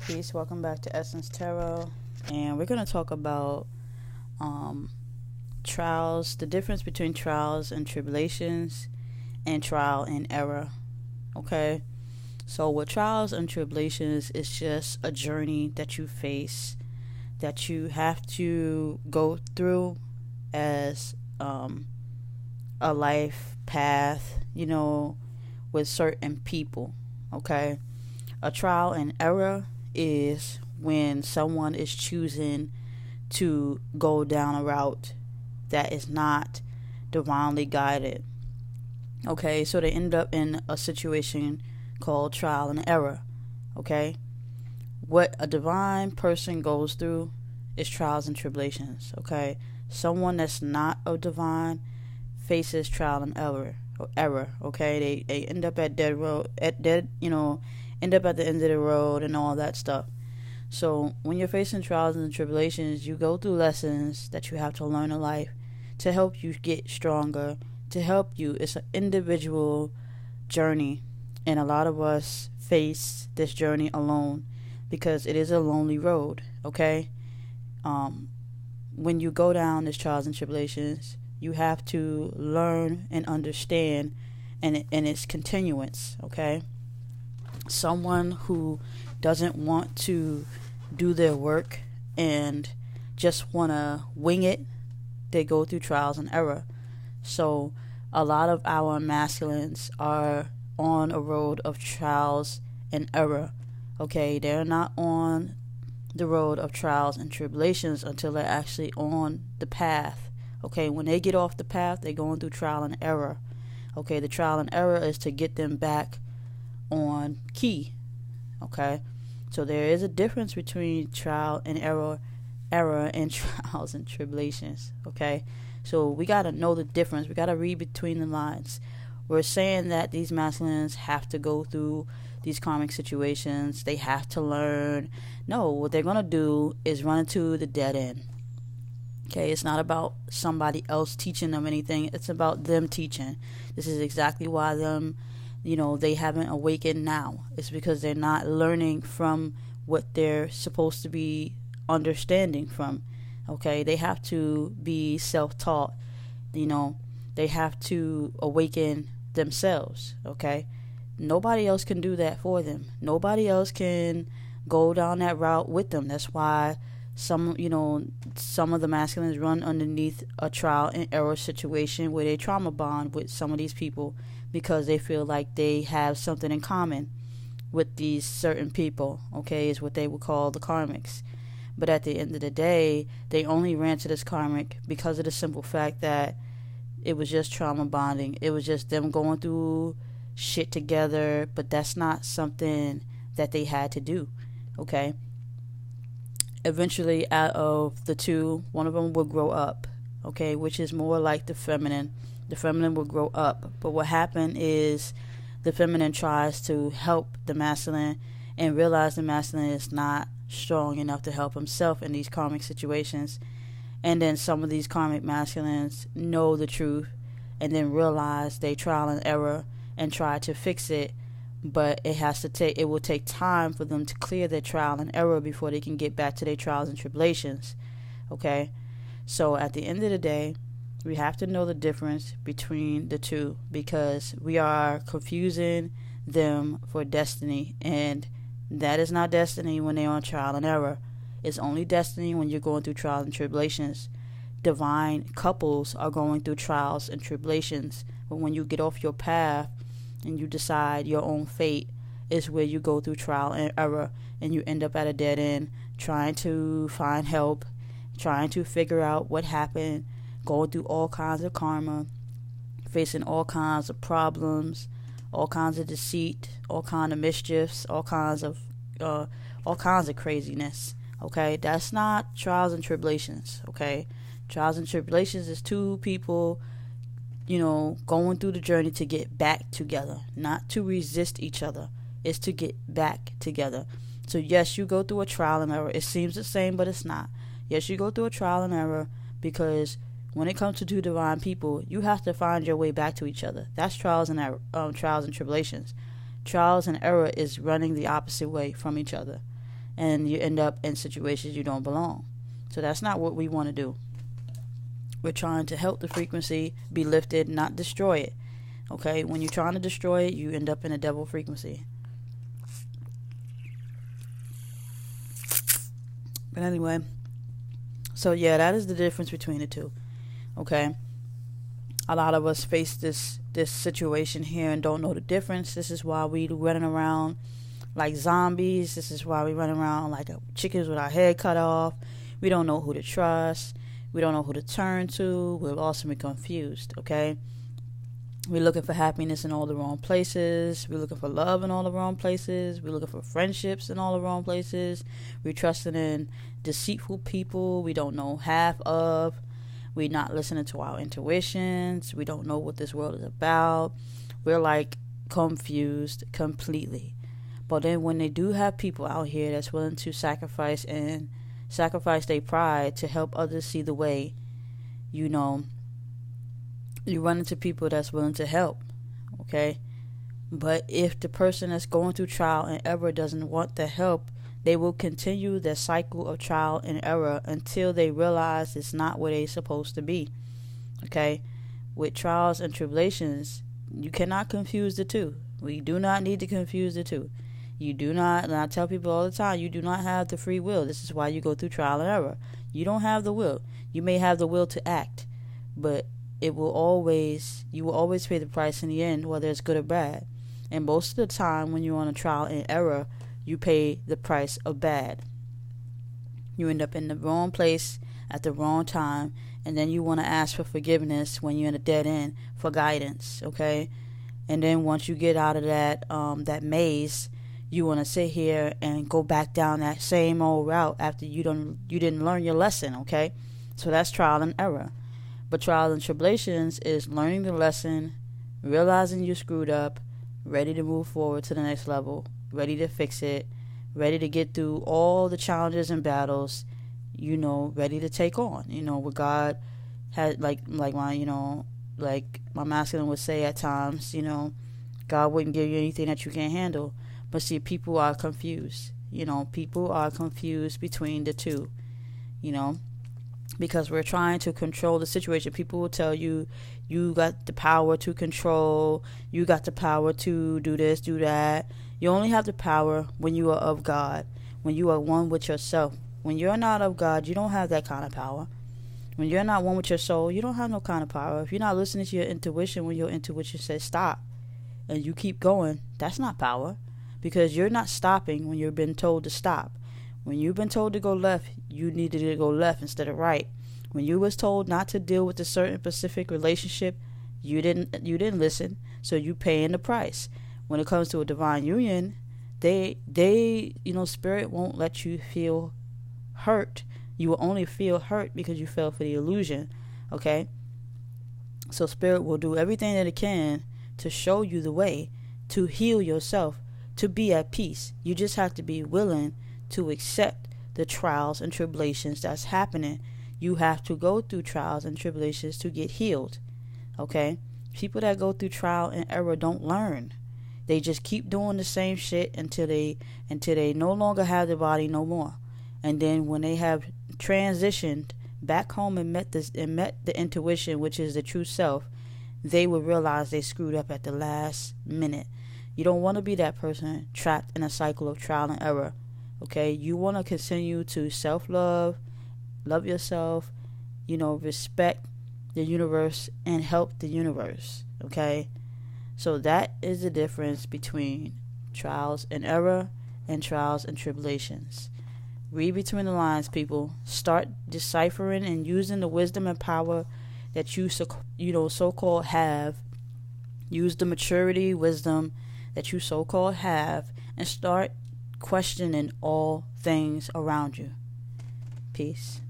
Peace. Welcome back to Essence Tarot, and we're going to talk about trials, the difference between trials and tribulations, and trial and error. Okay, so with trials and tribulations, it's just a journey that you face, that you have to go through as a life path, with certain people. Okay, a trial and error is when someone is choosing to go down a route that is not divinely guided. Okay, so they end up in a situation called trial and error. Okay, what a divine person goes through is trials and tribulations. Okay, someone that's not a divine faces trial and error. Okay, they end up at end up at the end of the road and all that stuff. So when you're facing trials and tribulations, you go through lessons that you have to learn in life to help you get stronger, to help you. It's an individual journey, and a lot of us face this journey alone because it is a lonely road. Okay, when you go down this trials and tribulations, you have to learn and understand, and its continuance. Okay, someone who doesn't want to do their work and just want to wing it, they go through trials and error. So a lot of our masculines are on a road of trials and error. Okay, they're not on the road of trials and tribulations until they're actually on the path. Okay, when they get off the path, they're going through trial and error. Okay, the trial and error is to get them back on key. Okay, so there is a difference between trial and error and trials and tribulations. Okay, so we got to know the difference. We got to read between the lines. We're saying that these masculines have to go through these karmic situations. They have to learn. No, what they're going to do is run into the dead end. Okay, it's not about somebody else teaching them anything. It's about them teaching. This is exactly why they haven't awakened now. It's because they're not learning from what they're supposed to be understanding from. Okay, they have to be self-taught. They have to awaken themselves. Okay, nobody else can do that for them. Nobody else can go down that route with them. That's why some of the masculines run underneath a trial and error situation where they trauma bond with some of these people because they feel like they have something in common with these certain people. Okay, is what they would call the karmics. But at the end of the day, they only ran to this karmic because of the simple fact that it was just trauma bonding. It was just them going through shit together, but that's not something that they had to do. Okay, eventually out of the two, one of them will grow up. Okay, which is more like the feminine. The feminine will grow up, but what happened is the feminine tries to help the masculine and realize the masculine is not strong enough to help himself in these karmic situations. And then some of these karmic masculines know the truth and then realize they trial and error and try to fix it, but it will take time for them to clear their trial and error before they can get back to their trials and tribulations. Okay, so at the end of the day, we have to know the difference between the two because we are confusing them for destiny, and that is not destiny when they're on trial and error. It's only destiny when you're going through trials and tribulations. Divine couples are going through trials and tribulations, but when you get off your path and you decide your own fate, is where you go through trial and error and you end up at a dead end trying to find help, trying to figure out what happened, going through all kinds of karma, facing all kinds of problems, all kinds of deceit, all kinds of mischiefs, all kinds of craziness. Okay, that's not trials and tribulations. Okay, trials and tribulations is two people going through the journey to get back together, not to resist each other. It's to get back together. So yes, you go through a trial and error. It seems the same, but it's not. Yes, you go through a trial and error because when it comes to two divine people, you have to find your way back to each other. That's trials and tribulations. Trials and error is running the opposite way from each other. and you end up in situations you don't belong. So that's not what we want to do. We're trying to help the frequency be lifted, not destroy it. Okay, when you're trying to destroy it, you end up in a double frequency. But anyway, so yeah, that is the difference between the two. Okay, a lot of us face this situation here and don't know the difference. This is why we running around like zombies. This is why we run around like chickens with our head cut off. We don't know who to trust. We don't know who to turn to. We're lost and confused. Okay, we're looking for happiness in all the wrong places. We're looking for love in all the wrong places. We're looking for friendships in all the wrong places. We're trusting in deceitful people we don't know half of. We're not listening to our intuitions. We don't know what this world is about. We're like confused completely. But then when they do have people out here that's willing to sacrifice their pride to help others see the way, you run into people that's willing to help. Okay? But if the person that's going through trial and error doesn't want the help, they will continue their cycle of trial and error until they realize it's not where they're supposed to be. Okay? With trials and tribulations, you cannot confuse the two. We do not need to confuse the two. You do not, and I tell people all the time, you do not have the free will. This is why you go through trial and error. You don't have the will. You may have the will to act, but you will always pay the price in the end, whether it's good or bad. And most of the time when you're on a trial and error, you pay the price of bad. You end up in the wrong place at the wrong time, and then you want to ask for forgiveness when you're in a dead end for guidance, okay? And then once you get out of that maze, you want to sit here and go back down that same old route after you didn't learn your lesson, okay? So that's trial and error. But trials and tribulations is learning the lesson, realizing you screwed up, ready to move forward to the next level, ready to fix it, ready to get through all the challenges and battles, ready to take on. What God had, like my masculine would say at times, God wouldn't give you anything that you can't handle. But see, people are confused. People are confused between the two, because we're trying to control the situation. People will tell you, you got the power to control, you got the power to do this, do that. You only have the power when you are of God, when you are one with yourself. When you're not of God, you don't have that kind of power. When you're not one with your soul, you don't have no kind of power. If you're not listening to your intuition when your intuition says stop, and you keep going, that's not power. Because you're not stopping when you've been told to stop. When you've been told to go left, you needed to go left instead of right. When you was told not to deal with a certain specific relationship, you didn't listen, so you paying the price. When it comes to a divine union, they spirit won't let you feel hurt. You will only feel hurt because you fell for the illusion. Okay? So spirit will do everything that it can to show you the way to heal yourself, to be at peace. You just have to be willing to accept the trials and tribulations that's happening. You have to go through trials and tribulations to get healed. Okay? People that go through trial and error don't learn. They just keep doing the same shit until they no longer have the body no more. And then when they have transitioned back home and met the intuition, which is the true self, they will realize they screwed up at the last minute. You don't want to be that person trapped in a cycle of trial and error. Okay? You want to continue to self-love, love yourself, respect the universe and help the universe. Okay? So that is the difference between trials and error and trials and tribulations. Read between the lines, people. Start deciphering and using the wisdom and power that you so-called have. Use the maturity, wisdom that you so-called have, and start questioning all things around you. Peace.